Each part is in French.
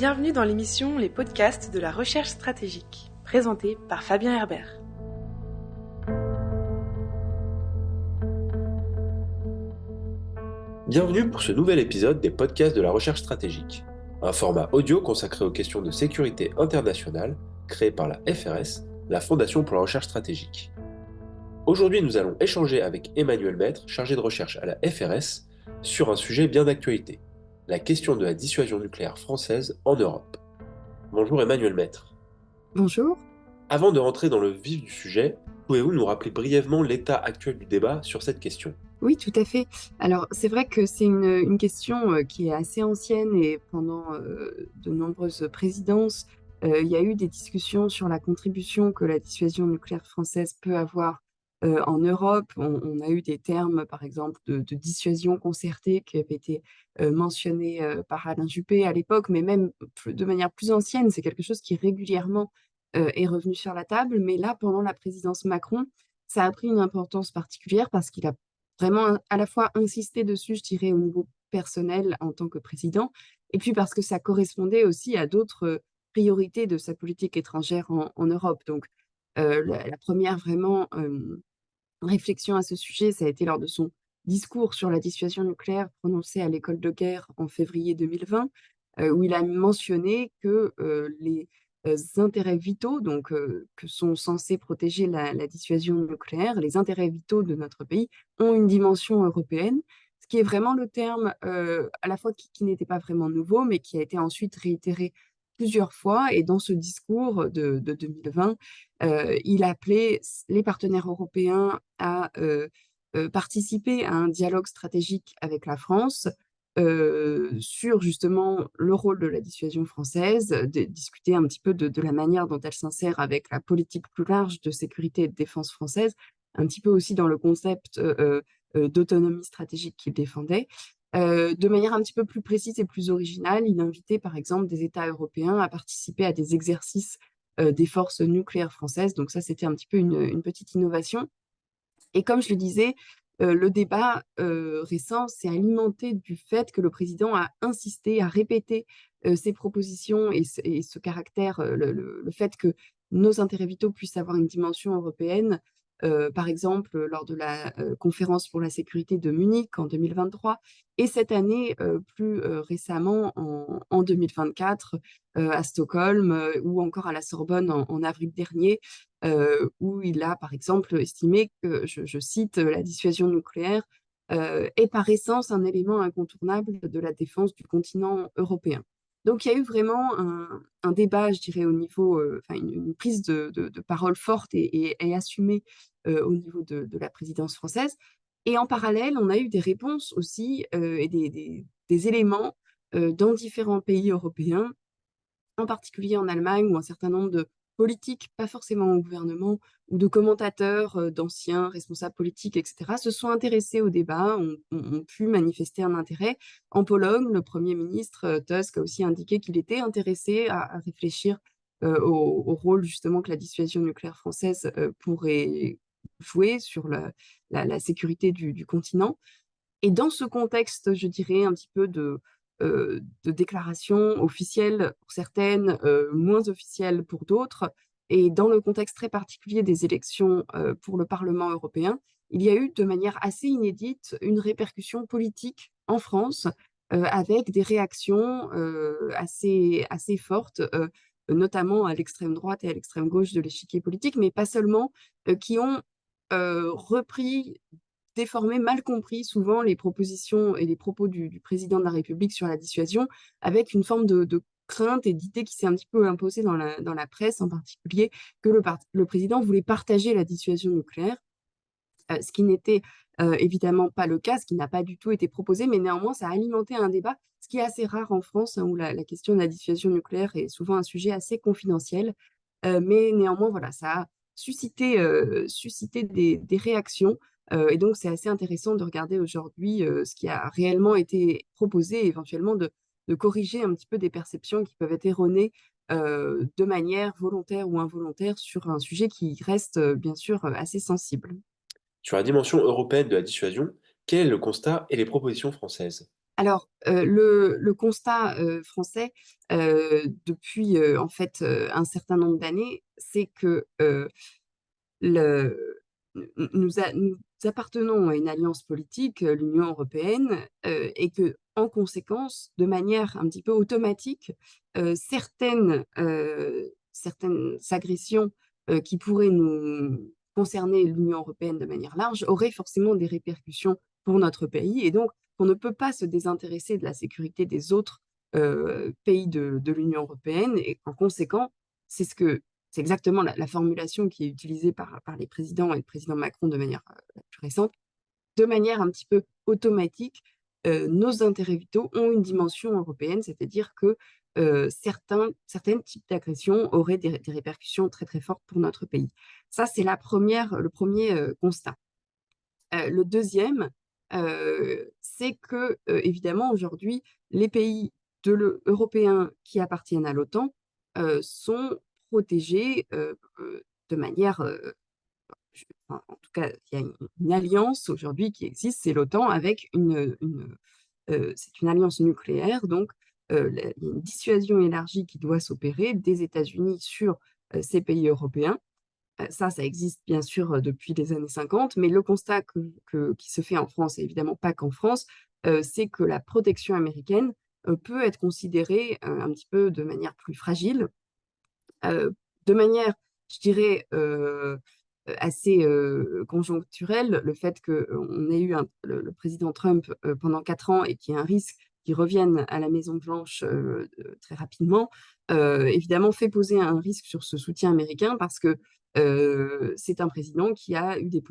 Bienvenue dans l'émission Les podcasts de la recherche stratégique, présentée par Fabien Herbert. Bienvenue pour ce nouvel épisode des podcasts de la recherche stratégique, un format audio consacré aux questions de sécurité internationale créé par la FRS, la Fondation pour la recherche stratégique. Aujourd'hui, nous allons échanger avec Emmanuel Maître, chargé de recherche à la FRS, sur un sujet bien d'actualité, la question de la dissuasion nucléaire française en Europe. Bonjour Emmanuel Maître. Bonjour. Avant de rentrer dans le vif du sujet, pouvez-vous nous rappeler brièvement l'état actuel du débat sur cette question ? Oui, tout à fait. Alors, c'est vrai que c'est une question qui est assez ancienne et pendant de nombreuses présidences, il y a eu des discussions sur la contribution que la dissuasion nucléaire française peut avoir en Europe. On a eu des termes, par exemple, de dissuasion concertée qui avaient été mentionnés par Alain Juppé à l'époque, mais même de manière plus ancienne, c'est quelque chose qui régulièrement est revenu sur la table. Mais là, pendant la présidence Macron, ça a pris une importance particulière parce qu'il a vraiment à la fois insisté dessus, je dirais, au niveau personnel en tant que président, et puis parce que ça correspondait aussi à d'autres priorités de sa politique étrangère en Europe. Donc, la première vraiment réflexion à ce sujet, ça a été lors de son discours sur la dissuasion nucléaire prononcé à l'école de guerre en février 2020, où il a mentionné que les intérêts vitaux, donc que sont censés protéger la dissuasion nucléaire, les intérêts vitaux de notre pays ont une dimension européenne, ce qui est vraiment le terme à la fois qui n'était pas vraiment nouveau, mais qui a été ensuite réitéré plusieurs fois. Et dans ce discours de 2020, il appelait les partenaires européens à participer à un dialogue stratégique avec la France sur justement le rôle de la dissuasion française, discuter un petit peu de la manière dont elle s'insère avec la politique plus large de sécurité et de défense française, un petit peu aussi dans le concept d'autonomie stratégique qu'il défendait. De manière un petit peu plus précise et plus originale, il invitait par exemple des États européens à participer à des exercices des forces nucléaires françaises. Donc ça, c'était un petit peu une petite innovation. Et comme je le disais, le débat récent s'est alimenté du fait que le président a insisté, a répété ses propositions et ce caractère, le fait que nos intérêts vitaux puissent avoir une dimension européenne. Par exemple, lors de la conférence pour la sécurité de Munich en 2023 et cette année, plus récemment en 2024 à Stockholm ou encore à la Sorbonne en avril dernier, où il a, par exemple, estimé que, je cite, la dissuasion nucléaire est par essence un élément incontournable de la défense du continent européen. Donc, il y a eu vraiment un débat, je dirais, au niveau, enfin, une prise de parole forte et assumée au niveau de la présidence française. Et en parallèle, on a eu des réponses aussi et des éléments dans différents pays européens, en particulier en Allemagne, où un certain nombre de politiques, pas forcément au gouvernement, ou de commentateurs, d'anciens responsables politiques, etc., se sont intéressés au débat, ont pu manifester un intérêt. En Pologne, le Premier ministre Tusk a aussi indiqué qu'il était intéressé à réfléchir au rôle justement que la dissuasion nucléaire française pourrait jouer sur la sécurité du continent. Et dans ce contexte, je dirais, un petit peu de déclarations officielles pour certaines, moins officielles pour d'autres, et dans le contexte très particulier des élections pour le Parlement européen, il y a eu de manière assez inédite une répercussion politique en France avec des réactions assez fortes, notamment à l'extrême droite et à l'extrême gauche de l'échiquier politique, mais pas seulement, qui ont repris, déformé, mal compris souvent les propositions et les propos du président de la République sur la dissuasion, avec une forme de crainte et d'idée qui s'est un petit peu imposée dans la presse en particulier, que le président voulait partager la dissuasion nucléaire, ce qui n'était évidemment pas le cas, ce qui n'a pas du tout été proposé, mais néanmoins ça a alimenté un débat, ce qui est assez rare en France, hein, où la question de la dissuasion nucléaire est souvent un sujet assez confidentiel. Mais néanmoins, voilà, ça a suscité des réactions. Et donc, c'est assez intéressant de regarder aujourd'hui ce qui a réellement été proposé, et éventuellement de corriger un petit peu des perceptions qui peuvent être erronées de manière volontaire ou involontaire sur un sujet qui reste bien sûr assez sensible. Sur la dimension européenne de la dissuasion, quel est le constat et les propositions françaises ? Alors, le constat, français, depuis, en fait, un certain nombre d'années, c'est que, le nous appartenons à une alliance politique, l'Union européenne, et que en conséquence, de manière un petit peu automatique, certaines agressions, qui pourraient nous concerner l'Union européenne de manière large, auraient forcément des répercussions pour notre pays et donc on ne peut pas se désintéresser de la sécurité des autres, pays de l'Union européenne et en conséquent, c'est ce que c'est exactement la formulation qui est utilisée par les présidents et le président Macron de manière, la plus récente. De manière un petit peu automatique, nos intérêts vitaux ont une dimension européenne, c'est-à-dire que, certains types d'agressions auraient des répercussions très, très fortes pour notre pays. Ça, c'est le premier constat. Le deuxième, c'est que, évidemment, aujourd'hui, les pays européens qui appartiennent à l'OTAN, sont protégés, de manière, enfin, en tout cas, il y a une alliance aujourd'hui qui existe, c'est l'OTAN avec c'est une alliance nucléaire, donc il y a une dissuasion élargie qui doit s'opérer des États-Unis sur, ces pays européens. Ça existe bien sûr, depuis les années 50, mais le constat qui se fait en France et évidemment pas qu'en France, c'est que la protection américaine, peut être considérée, un petit peu de manière plus fragile, de manière, je dirais, assez, conjoncturelle. Le fait qu'on ait eu le président Trump, pendant 4 ans et qu'il y ait un risque qu'il revienne à la Maison-Blanche, très rapidement, évidemment fait poser un risque sur ce soutien américain parce que, c'est un président qui a eu des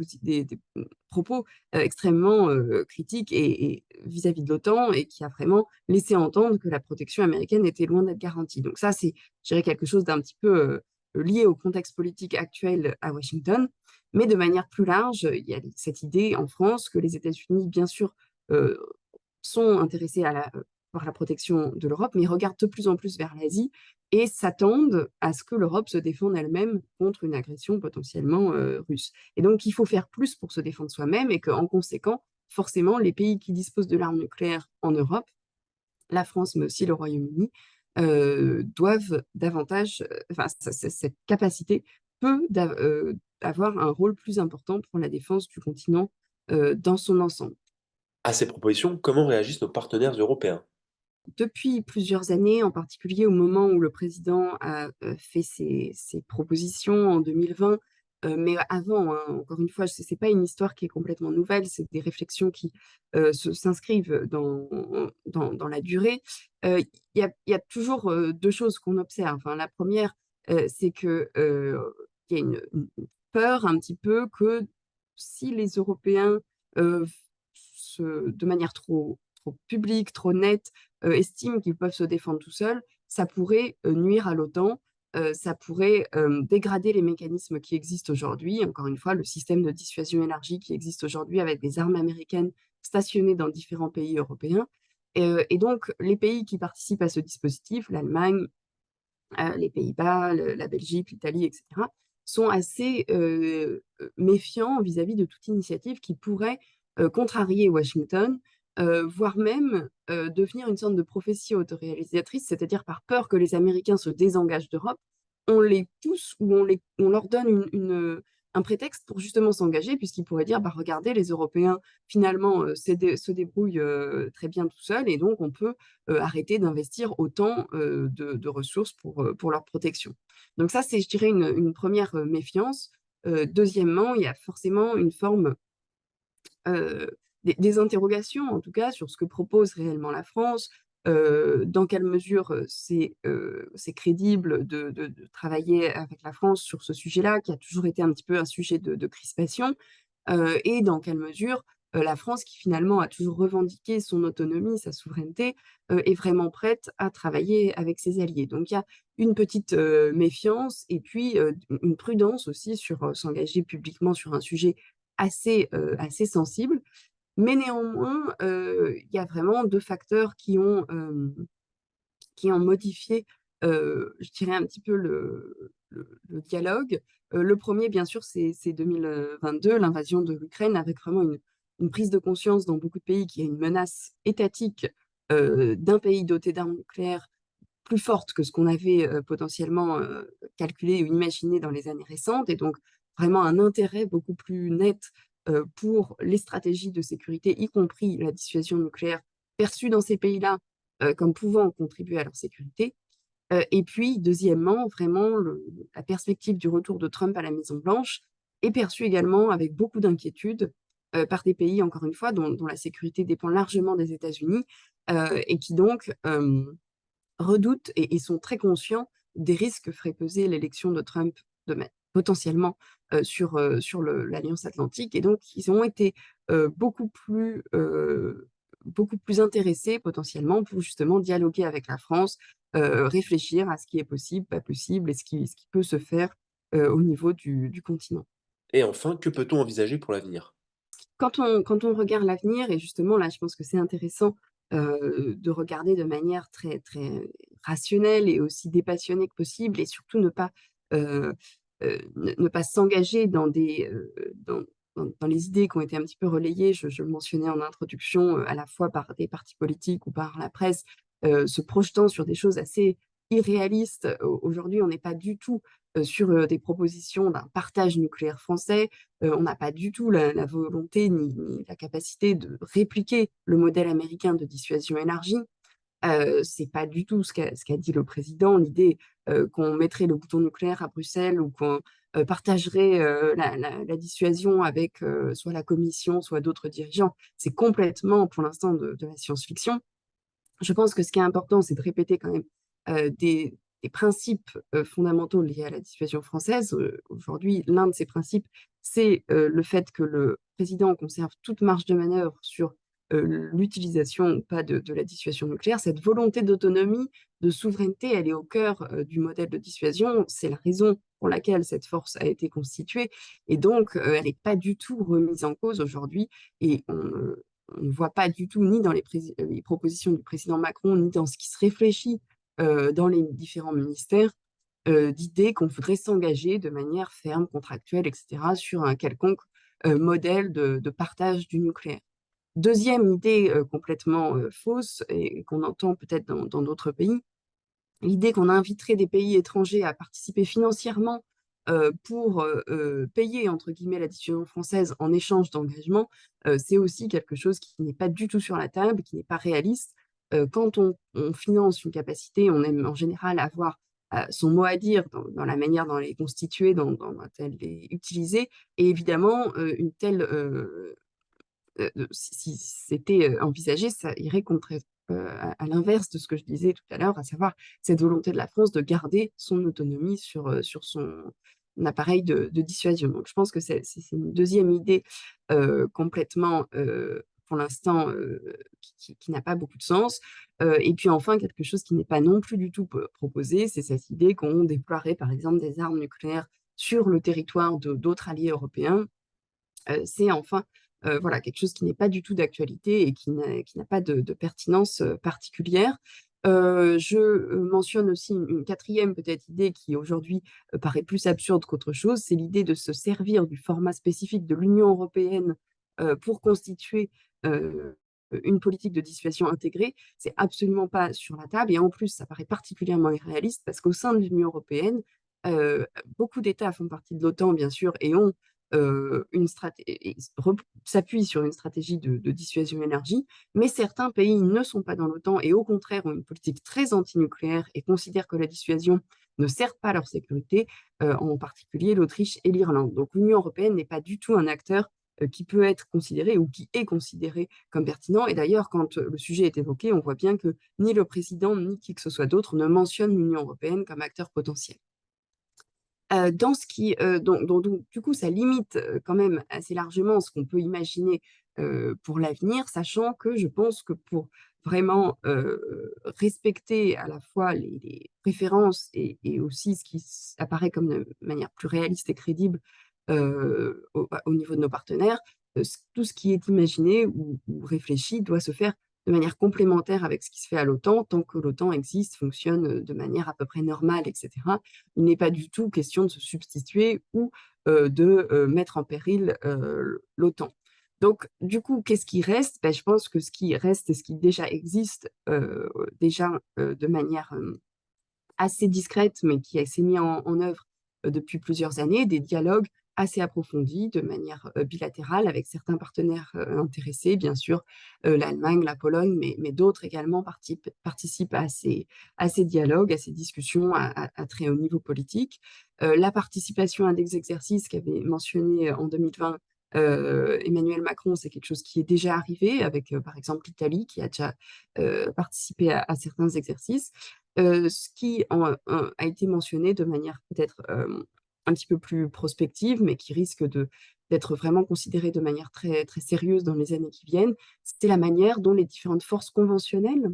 propos, extrêmement, critiques et vis-à-vis de l'OTAN et qui a vraiment laissé entendre que la protection américaine était loin d'être garantie. Donc ça, c'est, je dirais, quelque chose d'un petit peu, lié au contexte politique actuel à Washington. Mais de manière plus large, il y a cette idée en France que les États-Unis, bien sûr, euh, sont intéressés par la protection de l'Europe, mais ils regardent de plus en plus vers l'Asie et s'attendent à ce que l'Europe se défende elle-même contre une agression potentiellement russe. Et donc, il faut faire plus pour se défendre soi-même et qu'en conséquent, forcément, les pays qui disposent de l'arme nucléaire en Europe, la France, mais aussi le Royaume-Uni, doivent davantage, enfin, cette capacité peut avoir un rôle plus important pour la défense du continent dans son ensemble. À ces propositions, comment réagissent nos partenaires européens? Depuis plusieurs années, en particulier au moment où le président a fait ses propositions en 2020, mais avant, hein, encore une fois, ce n'est pas une histoire qui est complètement nouvelle, c'est des réflexions qui s'inscrivent dans la durée. Il y a toujours deux choses qu'on observe, hein. La première, c'est qu'il y a une peur un petit peu que si les Européens, euh, de manière trop publique, trop nette, estiment qu'ils peuvent se défendre tout seuls, ça pourrait nuire à l'OTAN, ça pourrait dégrader les mécanismes qui existent aujourd'hui. Encore une fois, le système de dissuasion élargie qui existe aujourd'hui avec des armes américaines stationnées dans différents pays européens. Et donc, les pays qui participent à ce dispositif, l'Allemagne, les Pays-Bas, la Belgique, l'Italie, etc., sont assez méfiants vis-à-vis de toute initiative qui pourrait contrarier Washington, voire même devenir une sorte de prophétie autoréalisatrice, c'est-à-dire par peur que les Américains se désengagent d'Europe, on les pousse ou on leur donne un prétexte pour justement s'engager, puisqu'ils pourraient dire, bah, regardez, les Européens, finalement, se débrouillent très bien tout seuls, et donc on peut arrêter d'investir autant de ressources pour leur protection. Donc ça, c'est, je dirais, une première méfiance. Deuxièmement, il y a forcément une forme des interrogations, en tout cas, sur ce que propose réellement la France, dans quelle mesure c'est crédible de travailler avec la France sur ce sujet-là, qui a toujours été un petit peu un sujet de crispation, et dans quelle mesure la France, qui finalement a toujours revendiqué son autonomie, sa souveraineté, est vraiment prête à travailler avec ses alliés. Donc il y a une petite méfiance et puis une prudence aussi sur s'engager publiquement sur un sujet assez sensible. Mais néanmoins, il y a vraiment deux facteurs qui ont modifié, je dirais un petit peu le dialogue. Le premier, bien sûr, c'est 2022, l'invasion de l'Ukraine avec vraiment une prise de conscience dans beaucoup de pays qu'il y a une menace étatique d'un pays doté d'armes nucléaires plus forte que ce qu'on avait potentiellement calculé ou imaginé dans les années récentes, et donc vraiment un intérêt beaucoup plus net pour les stratégies de sécurité, y compris la dissuasion nucléaire, perçue dans ces pays-là comme pouvant contribuer à leur sécurité. Et puis, deuxièmement, vraiment, la perspective du retour de Trump à la Maison-Blanche est perçue également avec beaucoup d'inquiétude par des pays, encore une fois, dont la sécurité dépend largement des États-Unis et qui donc redoutent et sont très conscients des risques que ferait peser l'élection de Trump potentiellement sur l'Alliance Atlantique. Et donc, ils ont été beaucoup plus intéressés potentiellement pour justement dialoguer avec la France, réfléchir à ce qui est possible, pas possible, et ce qui peut se faire au niveau du continent. Et enfin, que peut-on envisager pour l'avenir? Quand on regarde l'avenir, et justement là, je pense que c'est intéressant de regarder de manière très, très rationnelle et aussi dépassionnée que possible, et surtout euh, ne pas s'engager dans les idées qui ont été un petit peu relayées. Je le mentionnais en introduction, à la fois par des partis politiques ou par la presse, se projetant sur des choses assez irréalistes. Aujourd'hui, on n'est pas du tout sur des propositions d'un partage nucléaire français. On n'a pas du tout la volonté ni la capacité de répliquer le modèle américain de dissuasion élargie. C'est pas du tout ce qu'a dit le président, l'idée qu'on mettrait le bouton nucléaire à Bruxelles, ou qu'on partagerait la dissuasion avec soit la Commission, soit d'autres dirigeants. C'est complètement, pour l'instant, de la science-fiction. Je pense que ce qui est important, c'est de répéter quand même des principes fondamentaux liés à la dissuasion française. Aujourd'hui, l'un de ces principes, c'est le fait que le président conserve toute marge de manœuvre sur l'utilisation ou pas de la dissuasion nucléaire. Cette volonté d'autonomie, de souveraineté, elle est au cœur du modèle de dissuasion. C'est la raison pour laquelle cette force a été constituée. Et donc, elle n'est pas du tout remise en cause aujourd'hui. Et on ne voit pas du tout, ni dans les propositions du président Macron, ni dans ce qui se réfléchit dans les différents ministères, d'idée qu'on voudrait s'engager de manière ferme, contractuelle, etc., sur un quelconque modèle de partage du nucléaire. Deuxième idée complètement fausse, et qu'on entend peut-être dans d'autres pays, l'idée qu'on inviterait des pays étrangers à participer financièrement pour payer, entre guillemets, la dissuasion française en échange d'engagements, c'est aussi quelque chose qui n'est pas du tout sur la table, qui n'est pas réaliste. Quand on finance une capacité, on aime en général avoir son mot à dire dans la manière dont elle est constituée, dans elle est utilisée, et évidemment, une telle si c'était envisagé, ça irait à l'inverse de ce que je disais tout à l'heure, à savoir cette volonté de la France de garder son autonomie sur son appareil de dissuasion. Donc je pense que c'est une deuxième idée complètement, pour l'instant, qui n'a pas beaucoup de sens. Et puis enfin, quelque chose qui n'est pas non plus du tout proposé, c'est cette idée qu'on déploierait par exemple des armes nucléaires sur le territoire d'autres alliés européens. C'est enfin voilà, quelque chose qui n'est pas du tout d'actualité et qui n'a pas de pertinence particulière. Je mentionne aussi une quatrième peut-être idée qui aujourd'hui paraît plus absurde qu'autre chose, c'est l'idée de se servir du format spécifique de l'Union européenne pour constituer une politique de dissuasion intégrée. C'est absolument pas sur la table, et en plus ça paraît particulièrement irréaliste parce qu'au sein de l'Union européenne, beaucoup d'États font partie de l'OTAN bien sûr et ont s'appuie sur une stratégie de dissuasion élargie, mais certains pays ne sont pas dans l'OTAN et au contraire ont une politique très antinucléaire et considèrent que la dissuasion ne sert pas à leur sécurité, en particulier l'Autriche et l'Irlande. Donc l'Union européenne n'est pas du tout un acteur qui peut être considéré ou qui est considéré comme pertinent. Et d'ailleurs, quand le sujet est évoqué, on voit bien que ni le président ni qui que ce soit d'autre ne mentionne l'Union européenne comme acteur potentiel. Dans ce qui, donc, du coup, ça limite quand même assez largement ce qu'on peut imaginer pour l'avenir, sachant que je pense que pour vraiment respecter à la fois les préférences et aussi ce qui apparaît comme de manière plus réaliste et crédible au niveau de nos partenaires, tout ce qui est imaginé ou réfléchi doit se faire de manière complémentaire avec ce qui se fait à l'OTAN, tant que l'OTAN existe, fonctionne de manière à peu près normale, etc. Il n'est pas du tout question de se substituer ou de mettre en péril l'OTAN. Donc, du coup, qu'est-ce qui reste? Je pense que ce qui reste et ce qui déjà existe, de manière assez discrète, mais qui s'est mis en œuvre depuis plusieurs années, des dialogues assez approfondis de manière bilatérale avec certains partenaires intéressés, bien sûr, l'Allemagne, la Pologne, mais d'autres également participent à ces dialogues, à ces discussions à très haut niveau politique. La participation à des exercices qu'avait mentionné en 2020 Emmanuel Macron, c'est quelque chose qui est déjà arrivé avec, par exemple, l'Italie qui a déjà participé à certains exercices. Ce qui a été mentionné de manière peut-être, un petit peu plus prospective, mais qui risque d'être vraiment considéré de manière très, très sérieuse dans les années qui viennent, c'est la manière dont les différentes forces conventionnelles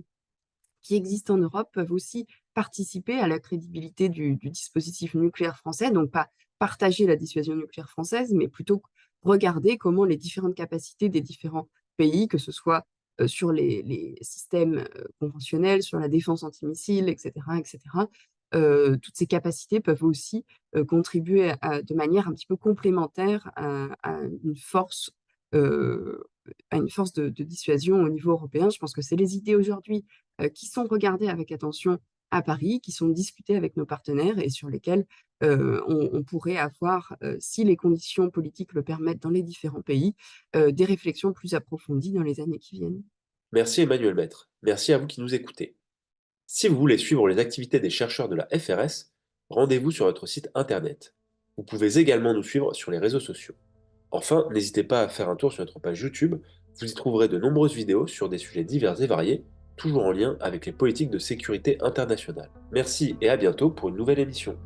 qui existent en Europe peuvent aussi participer à la crédibilité du dispositif nucléaire français. Donc pas partager la dissuasion nucléaire française, mais plutôt regarder comment les différentes capacités des différents pays, que ce soit sur les systèmes conventionnels, sur la défense antimissile, etc., etc., toutes ces capacités peuvent aussi contribuer de manière un petit peu complémentaire euh, à une force de dissuasion au niveau européen. Je pense que c'est les idées aujourd'hui qui sont regardées avec attention à Paris, qui sont discutées avec nos partenaires et sur lesquelles on pourrait avoir, si les conditions politiques le permettent dans les différents pays, des réflexions plus approfondies dans les années qui viennent. Merci Emmanuel Maître. Merci à vous qui nous écoutez. Si vous voulez suivre les activités des chercheurs de la FRS, rendez-vous sur notre site internet. Vous pouvez également nous suivre sur les réseaux sociaux. Enfin, n'hésitez pas à faire un tour sur notre page YouTube, vous y trouverez de nombreuses vidéos sur des sujets divers et variés, toujours en lien avec les politiques de sécurité internationale. Merci et à bientôt pour une nouvelle émission.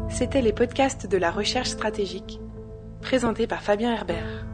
C'était les podcasts de la recherche stratégique, présentés par Fabien Herbert.